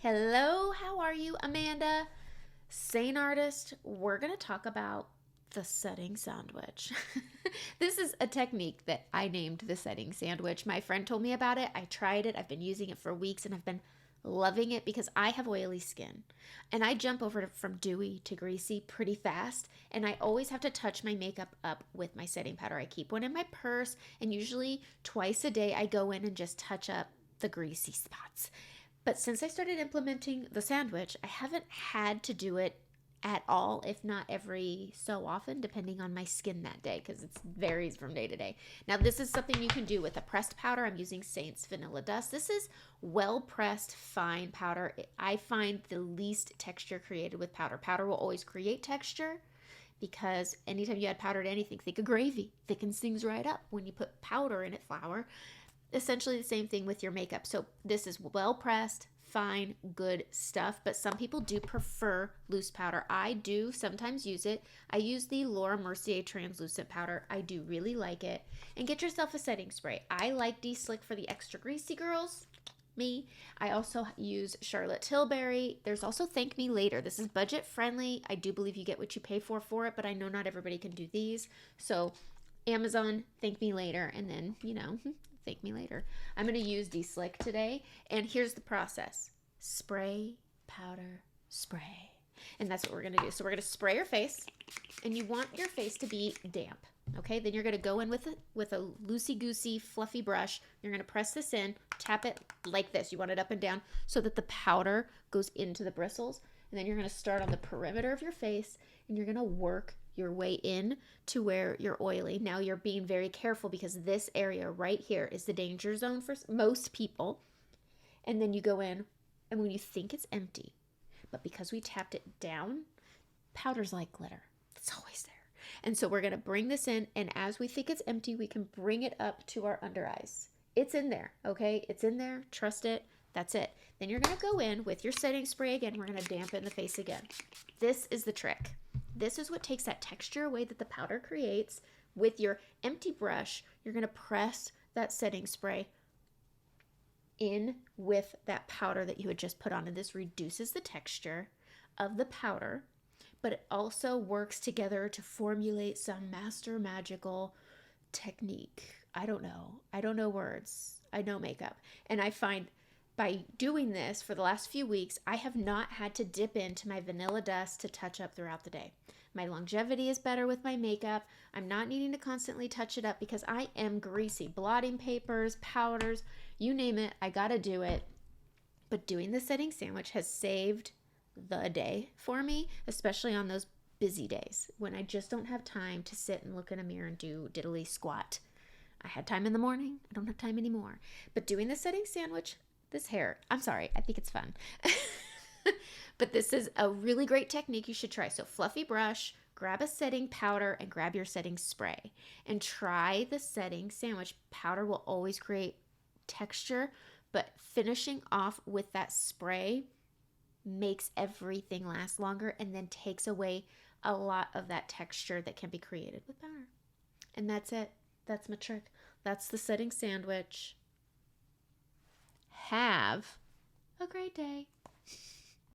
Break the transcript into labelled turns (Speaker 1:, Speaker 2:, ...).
Speaker 1: Hello, how are you, Amanda? Seint artist. We're going to talk about the setting sandwich. This is a technique that I named the setting sandwich. My friend told me about it. I tried it. I've been using it for weeks and I've been loving it because I have oily skin and I jump from dewy to greasy pretty fast, and I always have to touch my makeup up with my setting powder. I keep one in my purse, and usually twice a day I go in and just touch up the greasy spots. But since I started implementing the sandwich, I haven't had to do it at all, if not every so often, depending on my skin that day, because it varies from day to day. Now, this is something you can do with a pressed powder. I'm using Seint's Vanilla Dust. This is well pressed, fine powder. I find the least texture created with powder. Powder will always create texture because anytime you add powder to anything, think of gravy, thickens things right up. When you put powder in it, flour, essentially the same thing with your makeup. So this is well pressed, fine, good stuff, but some people do prefer loose powder. I do sometimes use it. I use the Laura Mercier translucent powder. I do really like it. And get yourself a setting spray. I like De-Slick for the extra greasy girls. Me. I also use Charlotte Tilbury. There's also Thank Me Later. This is budget friendly. I do believe you get what you pay for it, but I know not everybody can do these. So Amazon, Thank Me Later, and then, thank me later. I'm going to use De-Slick today, and here's the process. Spray, powder, spray. And that's what we're going to do. So we're going to spray your face, and you want your face to be damp. Okay, then you're going to go in with a loosey-goosey, fluffy brush. You're going to press this in, tap it like this. You want it up and down so that the powder goes into the bristles. And then you're going to start on the perimeter of your face, and you're going to work your way in to where you're oily. Now you're being very careful because this area right here is the danger zone for most people. And then you go in, and when you think it's empty, but because we tapped it down, powder's like glitter. It's always there. And so we're going to bring this in, and as we think it's empty, we can bring it up to our under eyes. It's in there, okay? It's in there. Trust it. That's it. Then you're going to go in with your setting spray again. We're going to dampen the face again. This is the trick. This is what takes that texture away that the powder creates. With your empty brush, you're going to press that setting spray in with that powder that you had just put on, and this reduces the texture of the powder, but it also works together to formulate some master magical technique. I don't know words. I know makeup. And I find by doing this for the last few weeks, I have not had to dip into my Vanilla Dust to touch up throughout the day. My longevity is better with my makeup. I'm not needing to constantly touch it up because I am greasy. Blotting papers, powders, you name it, I gotta do it. But doing the setting sandwich has saved the day for me, especially on those busy days when I just don't have time to sit and look in a mirror and do diddly squat. I had time in the morning. I don't have time anymore. But doing the setting sandwich, this hair, I'm sorry, I think it's fun. But this is a really great technique you should try. So fluffy brush, grab a setting powder, and grab your setting spray. And try the setting sandwich. Powder will always create texture, but finishing off with that spray makes everything last longer and then takes away a lot of that texture that can be created with powder. And that's it. That's my trick. That's the setting sandwich. Have a great day.